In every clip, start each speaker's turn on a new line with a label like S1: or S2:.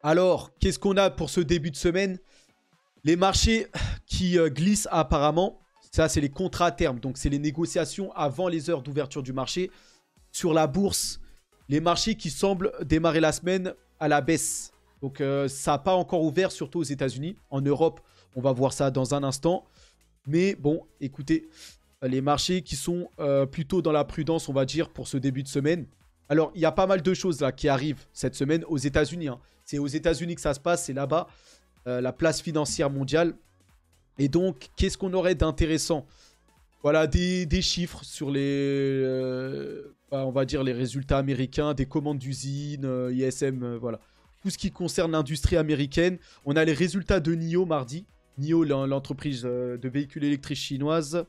S1: Alors, qu'est-ce qu'on a pour ce début de semaine? Les marchés qui glissent apparemment. Ça, c'est les contrats à terme. Donc, c'est les négociations avant les heures d'ouverture du marché. Sur la bourse, les marchés qui semblent démarrer la semaine à la baisse. Donc, ça n'a pas encore ouvert, surtout aux États-Unis. En Europe, on va voir ça dans un instant. Mais bon, écoutez, les marchés qui sont plutôt dans la prudence, on va dire, pour ce début de semaine. Alors, il y a pas mal de choses là qui arrivent cette semaine aux États-Unis. Hein. C'est aux États-Unis que ça se passe, c'est là-bas, la place financière mondiale. Et donc, qu'est-ce qu'on aurait d'intéressant? Voilà, des chiffres sur les, on va dire, les résultats américains, des commandes d'usines, ISM, voilà. Tout ce qui concerne l'industrie américaine. On a les résultats de NIO mardi. NIO, l'entreprise de véhicules électriques chinoise.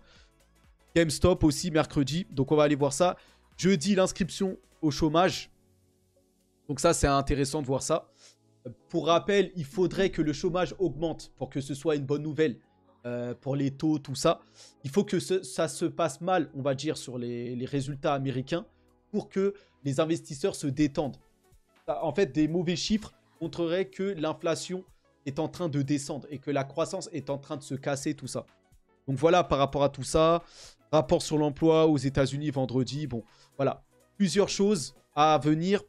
S1: GameStop aussi mercredi. Donc, on va aller voir ça. Jeudi, l'inscription au chômage. Donc ça, c'est intéressant de voir ça. Pour rappel, il faudrait que le chômage augmente pour que ce soit une bonne nouvelle pour les taux, tout ça. Il faut que ça se passe mal, on va dire, sur les résultats américains pour que les investisseurs se détendent. En fait, des mauvais chiffres montreraient que l'inflation est en train de descendre et que la croissance est en train de se casser, tout ça. Donc voilà, par rapport à tout ça, rapport sur l'emploi aux États-Unis vendredi. Bon, voilà, plusieurs choses à venir.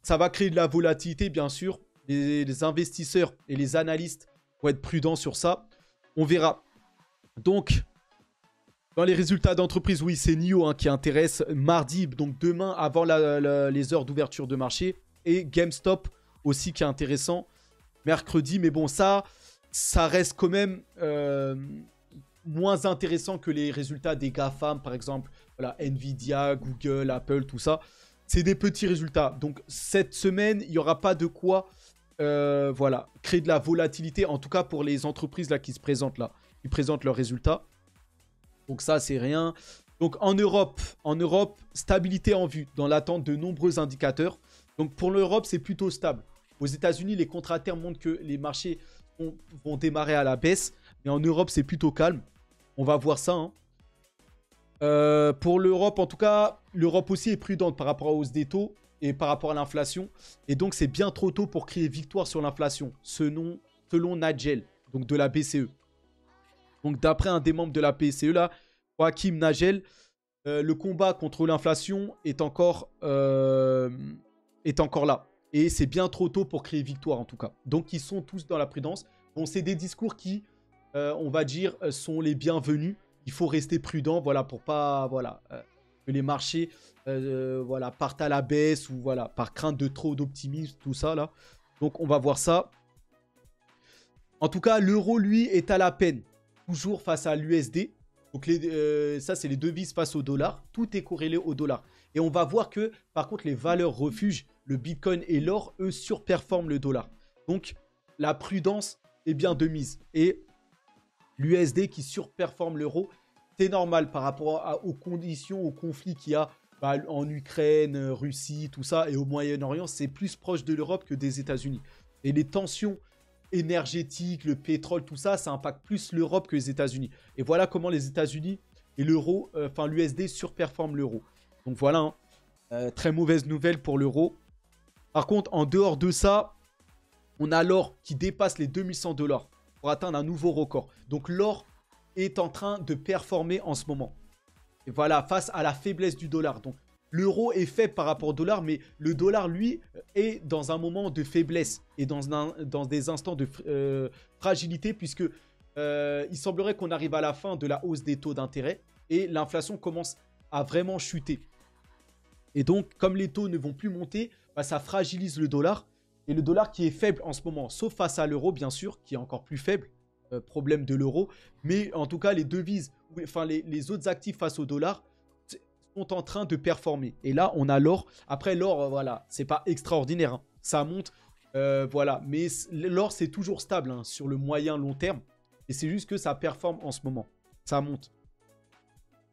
S1: Ça va créer de la volatilité, bien sûr. Les investisseurs et les analystes vont être prudents sur ça. On verra. Donc, dans les résultats d'entreprise, oui, c'est NIO qui intéresse mardi, donc demain, avant les heures d'ouverture de marché. Et GameStop aussi qui est intéressant mercredi. Mais bon, ça reste quand même moins intéressant que les résultats des GAFAM, par exemple. Voilà, Nvidia, Google, Apple, tout ça. C'est des petits résultats. Donc, cette semaine, il n'y aura pas de quoi voilà, créer de la volatilité. En tout cas, pour les entreprises là, qui se présentent là. Qui présentent leurs résultats. Donc, ça, c'est rien. Donc, en Europe, stabilité en vue dans l'attente de nombreux indicateurs. Donc, pour l'Europe, c'est plutôt stable. Aux États-Unis, les contrats à terme montrent que les marchés vont démarrer à la baisse. Mais en Europe, c'est plutôt calme. On va voir ça, hein. Pour l'Europe, en tout cas, l'Europe aussi est prudente par rapport à la hausse des taux et par rapport à l'inflation. Et donc, c'est bien trop tôt pour crier victoire sur l'inflation, selon Nagel, donc de la BCE. Donc, d'après un des membres de la BCE, là, Joachim Nagel, le combat contre l'inflation est encore là. Et c'est bien trop tôt pour crier victoire, en tout cas. Donc, ils sont tous dans la prudence. Bon, c'est des discours qui, on va dire, sont les bienvenus. Il faut rester prudent, voilà, pour pas, voilà, que les marchés, voilà, partent à la baisse ou voilà, par crainte de trop d'optimisme, tout ça là. Donc on va voir ça. En tout cas, l'euro lui est à la peine, toujours face à l'USD. Donc ça c'est les devises face au dollar. Tout est corrélé au dollar. Et on va voir que par contre les valeurs refuges, le Bitcoin et l'or, eux surperforment le dollar. Donc la prudence est bien de mise. Et l'USD qui surperforme l'euro, c'est normal par rapport aux conditions, aux conflits qu'il y a en Ukraine, Russie, tout ça, et au Moyen-Orient, c'est plus proche de l'Europe que des États-Unis. Et les tensions énergétiques, le pétrole, tout ça, ça impacte plus l'Europe que les États-Unis. Et voilà comment les États-Unis et l'euro, enfin l'USD surperforment l'euro. Donc voilà, hein, très mauvaise nouvelle pour l'euro. Par contre, en dehors de ça, on a l'or qui dépasse les 2100 $. Pour atteindre un nouveau record. Donc l'or est en train de performer en ce moment. Et voilà, face à la faiblesse du dollar. Donc l'euro est faible par rapport au dollar, mais le dollar, lui, est dans un moment de faiblesse et dans des instants de fragilité, puisque il semblerait qu'on arrive à la fin de la hausse des taux d'intérêt et l'inflation commence à vraiment chuter. Et donc, comme les taux ne vont plus monter, ça fragilise le dollar. Et le dollar qui est faible en ce moment, sauf face à l'euro, bien sûr, qui est encore plus faible, problème de l'euro. Mais en tout cas, les devises, enfin les autres actifs face au dollar sont en train de performer. Et là, on a l'or. Après, l'or, voilà, c'est pas extraordinaire, hein. Ça monte, voilà. Mais l'or, c'est toujours stable, hein, sur le moyen long terme. Et c'est juste que ça performe en ce moment. Ça monte.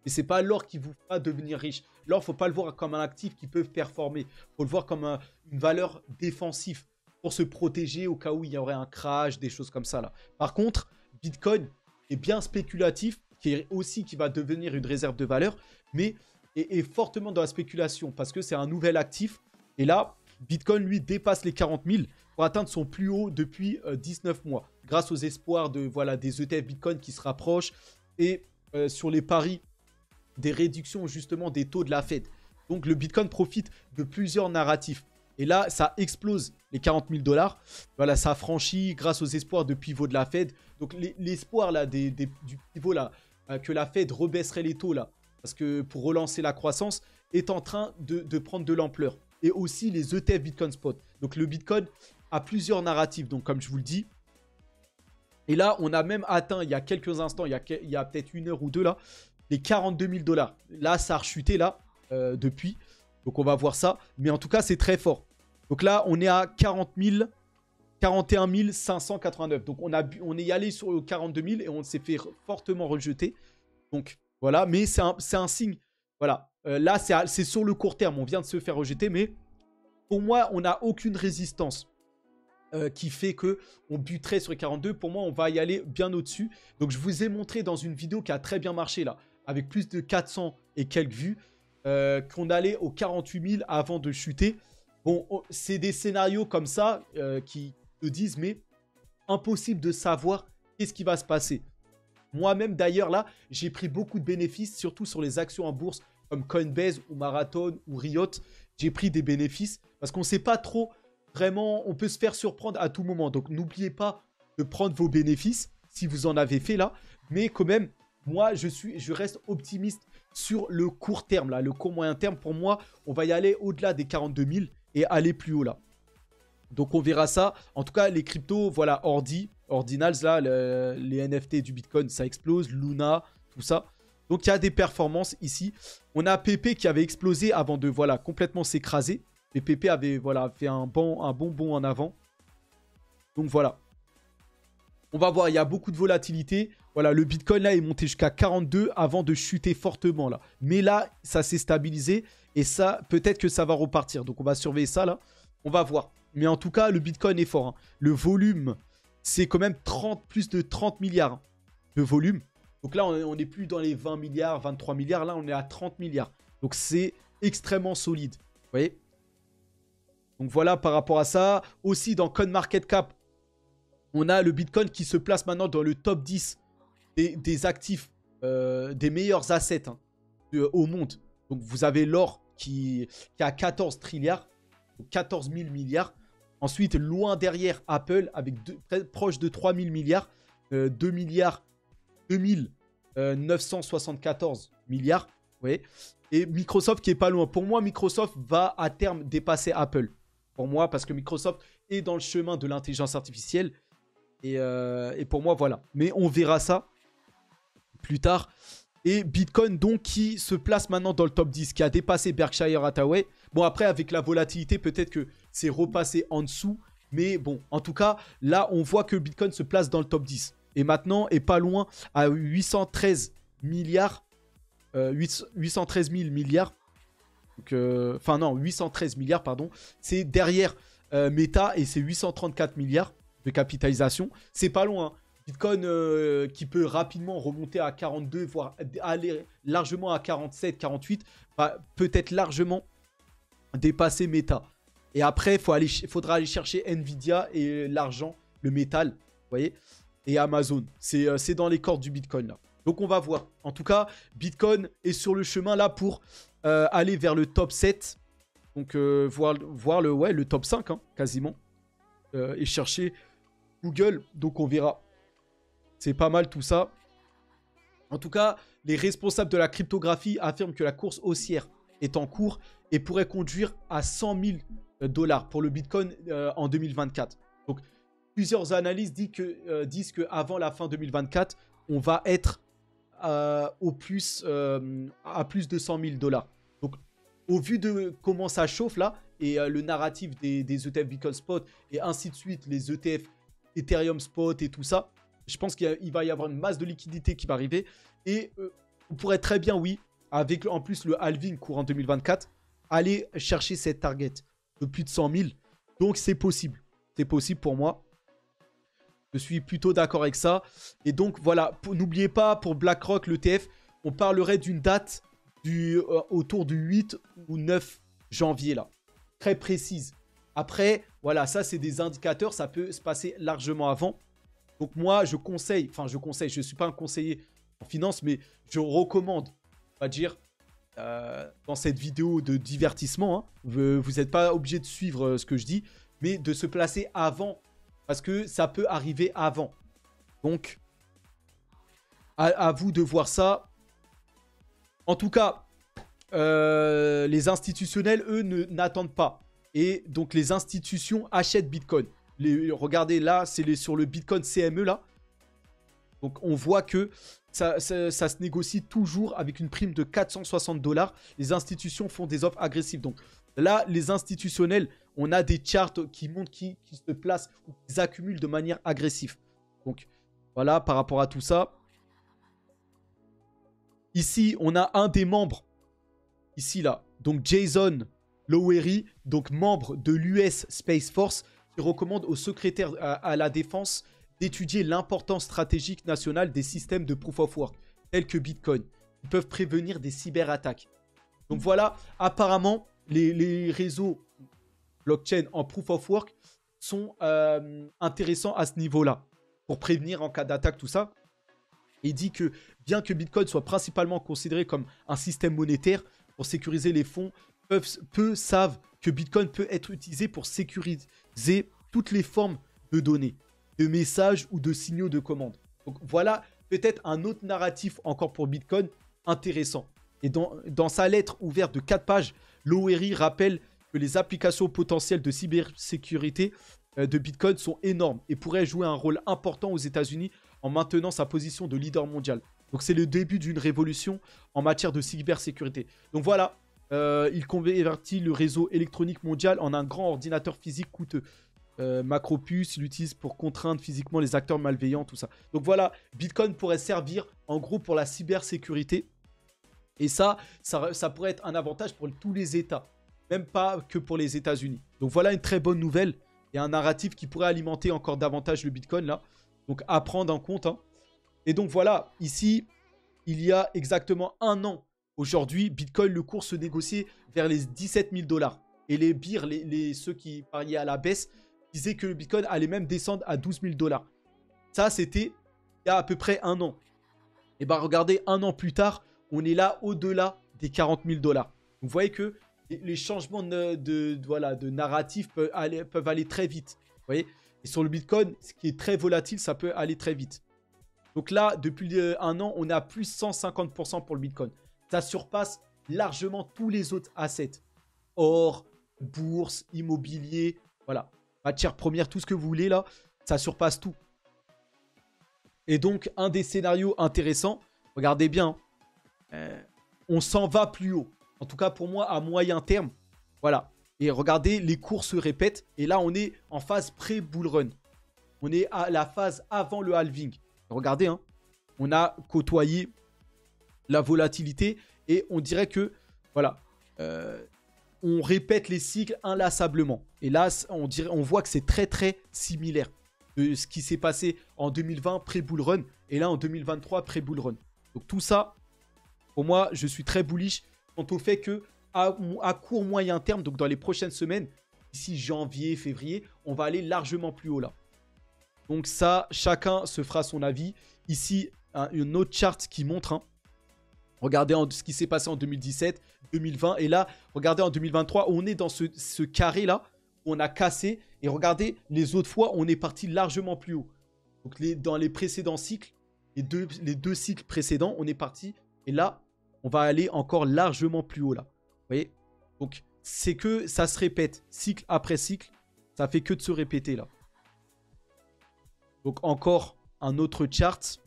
S1: Et c'est pas l'or qui vous fera devenir riche. L'or, faut pas le voir comme un actif qui peut performer. Faut le voir comme une valeur défensive pour se protéger au cas où il y aurait un crash, des choses comme ça là. Par contre, Bitcoin est bien spéculatif, qui va devenir une réserve de valeur, mais est fortement dans la spéculation parce que c'est un nouvel actif. Et là, Bitcoin, lui, dépasse les 40 000 pour atteindre son plus haut depuis 19 mois. Grâce aux espoirs de, voilà, des ETF Bitcoin qui se rapprochent et sur les paris des réductions justement des taux de la Fed. Donc le Bitcoin profite de plusieurs narratifs. Et là, ça explose les 40 000 $. Voilà, ça franchit grâce aux espoirs de pivot de la Fed. Donc l'espoir là du pivot là, que la Fed rebaisserait les taux là, parce que pour relancer la croissance, est en train de prendre de l'ampleur. Et aussi les ETF Bitcoin Spot. Donc le Bitcoin a plusieurs narratifs, donc comme je vous le dis. Et là, on a même atteint, il y a quelques instants, il y a peut-être une heure ou deux là, les 42 000 $. Là, ça a rechuté là, depuis. Donc on va voir ça. Mais en tout cas, c'est très fort. Donc là, on est à 41 589. Donc on est allé sur 42 000 et on s'est fait fortement rejeter. Donc voilà, mais c'est un signe. Voilà, là c'est sur le court terme. On vient de se faire rejeter, mais pour moi, on n'a aucune résistance qui fait qu'on buterait sur les 42. Pour moi, on va y aller bien au-dessus. Donc je vous ai montré dans une vidéo qui a très bien marché là, avec plus de 400 et quelques vues, qu'on allait aux 48 000 avant de chuter. Bon, c'est des scénarios comme ça qui te disent, mais impossible de savoir qu'est-ce qui va se passer. Moi-même, d'ailleurs, là, j'ai pris beaucoup de bénéfices, surtout sur les actions en bourse comme Coinbase ou Marathon ou Riot. J'ai pris des bénéfices parce qu'on ne sait pas trop vraiment, on peut se faire surprendre à tout moment. Donc, n'oubliez pas de prendre vos bénéfices si vous en avez fait là. Mais quand même, moi, je reste optimiste sur le court terme, là, le court moyen terme. Pour moi, on va y aller au-delà des 42 000 et aller plus haut là. Donc, on verra ça. En tout cas, les cryptos, voilà, Ordinals, là, les NFT du Bitcoin, ça explose. Luna, tout ça. Donc, il y a des performances ici. On a PP qui avait explosé avant de, voilà, complètement s'écraser. Et PP avait, voilà, fait un bon bond en avant. Donc, voilà. On va voir, il y a beaucoup de volatilité. Voilà, le Bitcoin, là, est monté jusqu'à 42 avant de chuter fortement, là. Mais là, ça s'est stabilisé. Et ça, peut-être que ça va repartir. Donc, on va surveiller ça, là. On va voir. Mais en tout cas, le Bitcoin est fort. Hein. Le volume, c'est quand même plus de 30 milliards de volume. Donc là, on n'est plus dans les 20 milliards, 23 milliards. Là, on est à 30 milliards. Donc, c'est extrêmement solide. Vous voyez? Donc, voilà par rapport à ça. Aussi, dans CoinMarketCap, on a le Bitcoin qui se place maintenant dans le top 10 des actifs, des meilleurs assets hein, au monde. Donc, vous avez l'or qui a 14 trilliards. 14 000 milliards. Ensuite, loin derrière, Apple avec proche de 3 000 milliards. 2 milliards, 974 milliards. Ouais. Et Microsoft qui est pas loin. Pour moi, Microsoft va à terme dépasser Apple. Pour moi, parce que Microsoft est dans le chemin de l'intelligence artificielle. Et pour moi, voilà. Mais on verra ça plus tard. Et Bitcoin, donc, qui se place maintenant dans le top 10, qui a dépassé Berkshire Hathaway. Bon, après, avec la volatilité, peut-être que c'est repassé en dessous. Mais bon, en tout cas, là, on voit que Bitcoin se place dans le top 10. Et maintenant, est pas loin à 813 milliards. 813 000 milliards. Enfin, non, 813 milliards, pardon. C'est derrière Meta et c'est 834 milliards de capitalisation. C'est pas loin, hein. Bitcoin qui peut rapidement remonter à 42, voire aller largement à 47, 48, peut-être largement dépasser Meta. Et après, il faudra aller chercher Nvidia et l'argent, le métal, vous voyez, et Amazon. C'est dans les cordes du Bitcoin là. Donc on va voir. En tout cas, Bitcoin est sur le chemin là pour aller vers le top 7. Donc voir le top 5 hein, quasiment. Et chercher Google. Donc on verra. C'est pas mal tout ça. En tout cas, les responsables de la cryptographie affirment que la course haussière est en cours et pourrait conduire à 100 000 $ pour le Bitcoin en 2024. Donc, plusieurs analystes disent qu'avant la fin 2024, on va être à plus de 100 000 $. Donc, au vu de comment ça chauffe là, et le narratif des ETF Bitcoin Spot, et ainsi de suite, les ETF Ethereum Spot et tout ça, je pense qu'il va y avoir une masse de liquidité qui va arriver. Et on pourrait très bien, oui, avec en plus le halving courant 2024, aller chercher cette target de plus de 100 000. Donc, c'est possible. C'est possible pour moi. Je suis plutôt d'accord avec ça. Et donc, voilà. N'oubliez pas, pour BlackRock, l'ETF, on parlerait d'une date autour du 8 ou 9 janvier, là. Très précise. Après, voilà, ça, c'est des indicateurs. Ça peut se passer largement avant. Donc, moi, je conseille, je ne suis pas un conseiller en finance, mais je recommande, on va dire, dans cette vidéo de divertissement, hein, vous n'êtes pas obligé de suivre ce que je dis, mais de se placer avant, parce que ça peut arriver avant. Donc, à vous de voir ça. En tout cas, les institutionnels, eux, n'attendent pas. Et donc, les institutions achètent Bitcoin. Regardez, là, c'est sur le Bitcoin CME, là. Donc, on voit que ça se négocie toujours avec une prime de 460 $. Les institutions font des offres agressives. Donc, là, les institutionnels, on a des charts qui montrent qui se placent ou qui accumulent de manière agressive. Donc, voilà, par rapport à tout ça. Ici, on a un des membres. Ici, là. Donc, Jason Lowery, donc membre de l'US Space Force, qui recommande au secrétaire à la défense d'étudier l'importance stratégique nationale des systèmes de Proof of Work, tels que Bitcoin, qui peuvent prévenir des cyberattaques. Donc voilà, apparemment, les réseaux blockchain en Proof of Work sont intéressants à ce niveau-là, pour prévenir en cas d'attaque, tout ça. Il dit que bien que Bitcoin soit principalement considéré comme un système monétaire pour sécuriser les fonds, peu savent que Bitcoin peut être utilisé pour sécuriser toutes les formes de données, de messages ou de signaux de commande. Donc voilà peut-être un autre narratif encore pour Bitcoin intéressant. Et dans sa lettre ouverte de 4 pages, Lowery rappelle que les applications potentielles de cybersécurité de Bitcoin sont énormes et pourraient jouer un rôle important aux États-Unis en maintenant sa position de leader mondial. Donc c'est le début d'une révolution en matière de cybersécurité. Donc voilà, il convertit le réseau électronique mondial en un grand ordinateur physique coûteux. Macropuce, il l'utilise pour contraindre physiquement les acteurs malveillants, tout ça. Donc voilà, Bitcoin pourrait servir en gros pour la cybersécurité. Et ça pourrait être un avantage pour tous les États, même pas que pour les États-Unis. Donc voilà une très bonne nouvelle et un narratif qui pourrait alimenter encore davantage le Bitcoin là. Donc à prendre en compte. Hein. Et donc voilà, ici, il y a exactement un an, aujourd'hui, Bitcoin, le cours se négociait vers les 17 000 $. Et les bears, ceux qui pariaient à la baisse, disaient que le Bitcoin allait même descendre à 12 000 $. Ça, c'était il y a à peu près un an. Et bien, regardez, un an plus tard, on est là au-delà des 40 000 $. Vous voyez que les changements de narratif peuvent aller très vite. Vous voyez ? Et sur le Bitcoin, ce qui est très volatile, ça peut aller très vite. Donc là, depuis un an, on est à plus 150% pour le Bitcoin. Ça surpasse largement tous les autres assets. Or, bourse, immobilier, voilà. Matières premières, tout ce que vous voulez là, ça surpasse tout. Et donc, un des scénarios intéressants, regardez bien, on s'en va plus haut. En tout cas, pour moi, à moyen terme, voilà. Et regardez, les cours se répètent. Et là, on est en phase pré-bull run. On est à la phase avant le halving. Regardez, hein, on a côtoyé la volatilité. Et on dirait que, voilà, on répète les cycles inlassablement. Et là, on voit que c'est très, très similaire de ce qui s'est passé en 2020 pré-bull run. Et là, en 2023 pré-bull run. Donc tout ça, pour moi, je suis très bullish quant au fait que à court moyen terme, donc dans les prochaines semaines, d'ici janvier, février, on va aller largement plus haut là. Donc ça, chacun se fera son avis. Ici, une autre charte qui montre, hein, regardez ce qui s'est passé en 2017, 2020. Et là, regardez en 2023, on est dans ce carré là, où on a cassé. Et regardez, les autres fois, on est parti largement plus haut. Donc dans les précédents cycles, les deux cycles précédents, on est parti. Et là, on va aller encore largement plus haut là. Vous voyez? Donc, c'est que ça se répète. Cycle après cycle, ça fait que de se répéter là. Donc, encore un autre chart.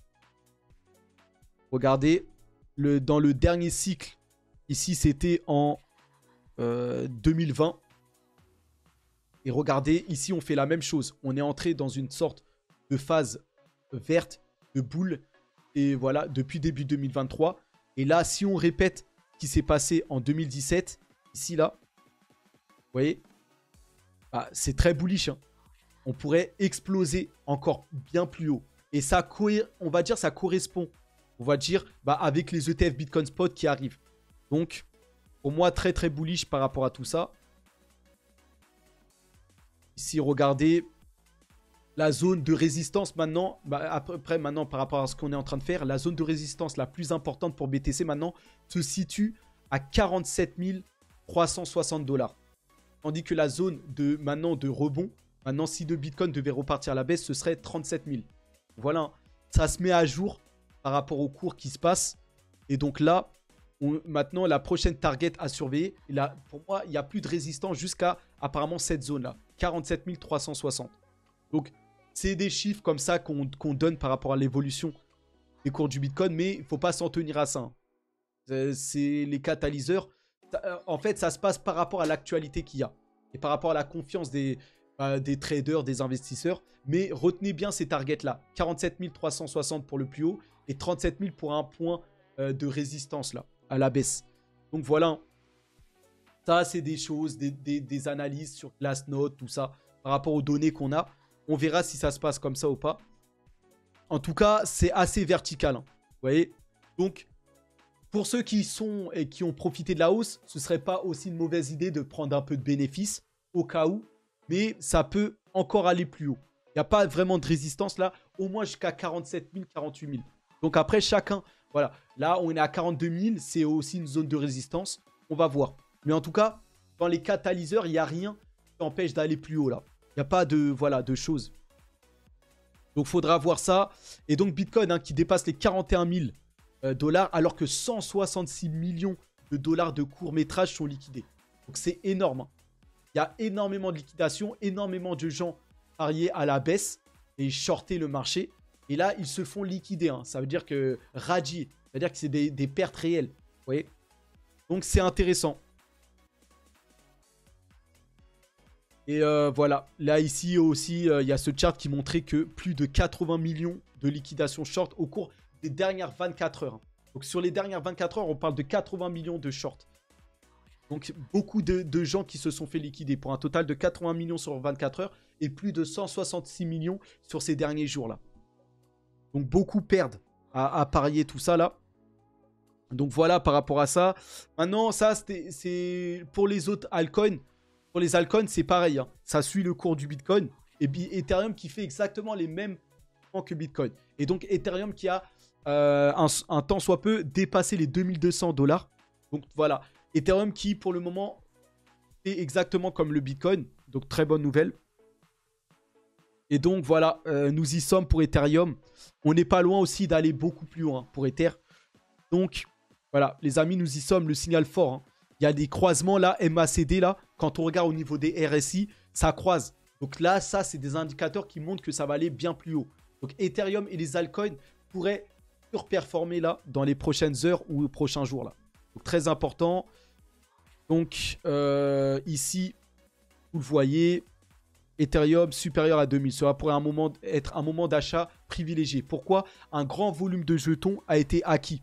S1: Regardez, dans le dernier cycle, ici, c'était en 2020. Et regardez, ici, on fait la même chose. On est entré dans une sorte de phase verte, de boule. Et voilà, depuis début 2023. Et là, si on répète ce qui s'est passé en 2017, ici, là, vous voyez, bah, c'est très bullish. Hein. On pourrait exploser encore bien plus haut. Et ça, on va dire, ça correspond, on va dire, bah, avec les ETF Bitcoin Spot qui arrivent. Donc, pour moi, très, très bullish par rapport à tout ça. si regardez la zone de résistance maintenant, après maintenant par rapport à ce qu'on est en train de faire, la zone de résistance la plus importante pour BTC maintenant se situe à 47 360 $. Tandis que la zone de maintenant de rebond, maintenant si de Bitcoin devait repartir à la baisse, ce serait 37 000. Voilà, ça se met à jour par rapport au cours qui se passe. Et donc là, maintenant la prochaine target à surveiller, là, pour moi, il n'y a plus de résistance jusqu'à apparemment cette zone-là, 47 360. Donc c'est des chiffres comme ça qu'on donne par rapport à l'évolution des cours du Bitcoin, mais il ne faut pas s'en tenir à ça. C'est les catalyseurs. En fait, ça se passe par rapport à l'actualité qu'il y a et par rapport à la confiance des traders, des investisseurs. Mais retenez bien ces targets-là. 47 360 pour le plus haut et 37 000 pour un point de résistance là, à la baisse. Donc voilà. Ça, c'est des choses, des analyses sur Glassnode, tout ça, par rapport aux données qu'on a. On verra si ça se passe comme ça ou pas. En tout cas, c'est assez vertical. Hein. Vous voyez? Donc, pour ceux qui sont et qui ont profité de la hausse, ce ne serait pas aussi une mauvaise idée de prendre un peu de bénéfice au cas où. Mais ça peut encore aller plus haut. Il n'y a pas vraiment de résistance là. Au moins jusqu'à 47 000, 48 000. Donc après, chacun... Voilà. Là, on est à 42 000. C'est aussi une zone de résistance. On va voir. Mais en tout cas, dans les catalyseurs, il n'y a rien qui empêche d'aller plus haut là. Il n'y a pas de, voilà, de choses. Donc, il faudra voir ça. Et donc, Bitcoin hein, qui dépasse les 41 000 $, alors que 166 millions de dollars de court-métrage sont liquidés. Donc, c'est énorme. Hein. Il y a énormément de liquidations, énormément de gens pariés à la baisse et shorter le marché. Et là, ils se font liquider. Hein. Ça veut dire que radier. Ça veut dire que c'est des pertes réelles. Vous voyez? Donc, c'est intéressant. Et voilà, là ici aussi, il y a ce chart qui montrait que plus de 80 millions de liquidations short au cours des dernières 24 heures. Donc sur les dernières 24 heures, on parle de 80 millions de short. Donc beaucoup de gens qui se sont fait liquider pour un total de 80 millions sur 24 heures et plus de 166 millions sur ces derniers jours-là. Donc beaucoup perdent à parier tout ça là. Donc voilà par rapport à ça. Maintenant, ça c'est pour les autres altcoins. Pour les altcoins, c'est pareil. Hein. Ça suit le cours du Bitcoin. Et Ethereum qui fait exactement les mêmes points que Bitcoin. Et donc, Ethereum qui a un temps soit peu dépassé les 2200 $. Donc, voilà. Ethereum qui, pour le moment, fait exactement comme le Bitcoin. Donc, très bonne nouvelle. Et donc, voilà. Nous y sommes pour Ethereum. On n'est pas loin aussi d'aller beaucoup plus loin pour Ether. Donc, voilà. Les amis, nous y sommes. Le signal fort. Hein. Il y a des croisements là, MACD là. Quand on regarde au niveau des RSI, ça croise. Donc là, ça, c'est des indicateurs qui montrent que ça va aller bien plus haut. Donc Ethereum et les altcoins pourraient surperformer là dans les prochaines heures ou prochains jours là. Donc très important. Donc ici, vous le voyez, Ethereum supérieur à 2000. Cela pourrait être un moment d'achat privilégié. Pourquoi? Un grand volume de jetons a été acquis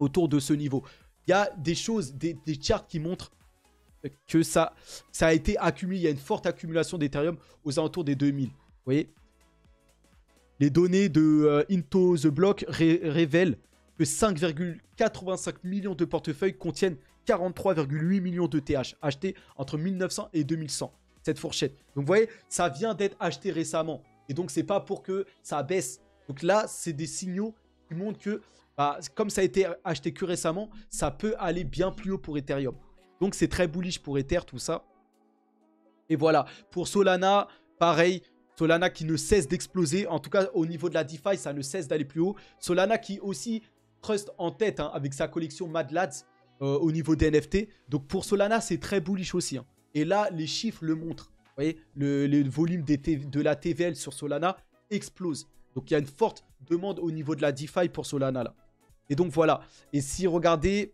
S1: autour de ce niveau. Il y a des choses, des charts qui montrent que ça a été accumulé. Il y a une forte accumulation d'Ethereum aux alentours des 2000. Vous voyez? Les données de Into the Block révèlent que 5,85 millions de portefeuilles contiennent 43,8 millions de TH achetés entre 1900 et 2100. Cette fourchette. Donc vous voyez, ça vient d'être acheté récemment. Et donc c'est pas pour que ça baisse. Donc là, c'est des signaux qui montrent que comme ça a été acheté que récemment, ça peut aller bien plus haut pour Ethereum. Donc, c'est très bullish pour Ether, tout ça. Et voilà. Pour Solana, pareil. Solana qui ne cesse d'exploser. En tout cas, au niveau de la DeFi, ça ne cesse d'aller plus haut. Solana qui aussi trust en tête hein, avec sa collection Mad Lads au niveau des NFT. Donc, pour Solana, c'est très bullish aussi. Hein. Et là, les chiffres le montrent. Vous voyez, le volume de la TVL sur Solana explose. Donc, il y a une forte demande au niveau de la DeFi pour Solana là. Et donc, voilà. Et si regardez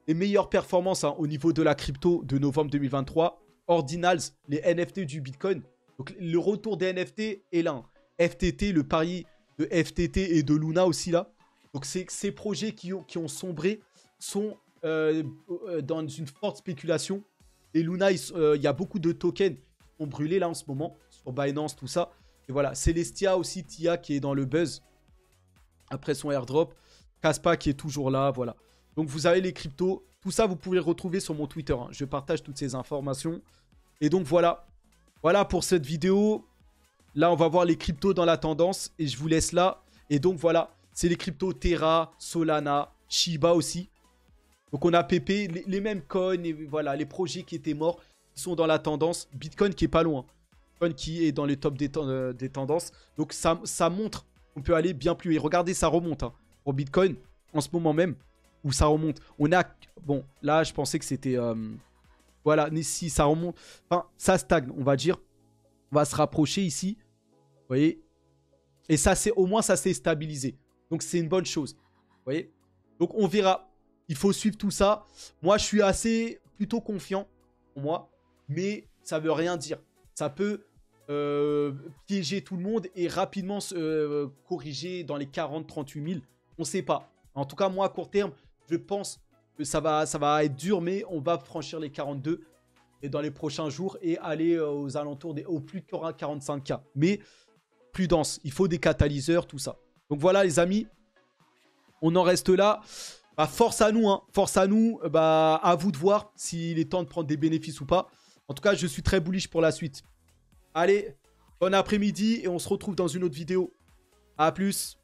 S1: les meilleures performances hein, au niveau de la crypto de novembre 2023, Ordinals, les NFT du Bitcoin. Donc, le retour des NFT est là. Hein. FTT, le pari de FTT et de Luna aussi là. Donc, ces projets qui ont sombré sont dans une forte spéculation. Et Luna, il y a beaucoup de tokens qui ont brûlé là en ce moment sur Binance, tout ça. Et voilà, Celestia aussi, Tia qui est dans le buzz après son airdrop. Kaspa qui est toujours là, voilà. Donc vous avez les cryptos. Tout ça, vous pouvez le retrouver sur mon Twitter. Hein. Je partage toutes ces informations. Et donc voilà. Voilà pour cette vidéo. Là, on va voir les cryptos dans la tendance. Et je vous laisse là. Et donc, voilà. C'est les cryptos Terra, Solana, Shiba aussi. Donc, on a PP, les mêmes coins. Et voilà, les projets qui étaient morts qui sont dans la tendance. Bitcoin qui est pas loin. Bitcoin qui est dans les tops des tendances. Donc, ça montre qu'on peut aller bien plus. Et regardez, ça remonte. Hein, pour Bitcoin, en ce moment même, où ça remonte. On a... Bon, là, je pensais que c'était... voilà, mais si ça remonte... Enfin, ça stagne, on va dire. On va se rapprocher ici. Vous voyez? Et ça, c'est au moins, ça s'est stabilisé. Donc, c'est une bonne chose. Vous voyez? Donc, on verra. Il faut suivre tout ça. Moi, je suis assez plutôt confiant pour moi. Mais ça veut rien dire. Ça peut piéger tout le monde et rapidement corriger dans les 40-38 000. On ne sait pas. En tout cas, moi, à court terme, je pense que ça va être dur, mais on va franchir les 42 et dans les prochains jours et aller aux alentours au plus de 45K. Mais prudence, il faut des catalyseurs, tout ça. Donc voilà les amis, on en reste là. Bah, force à nous, hein. Force à nous. Bah, à vous de voir s'il est temps de prendre des bénéfices ou pas. En tout cas, je suis très bullish pour la suite. Allez, bon après-midi et on se retrouve dans une autre vidéo. À plus.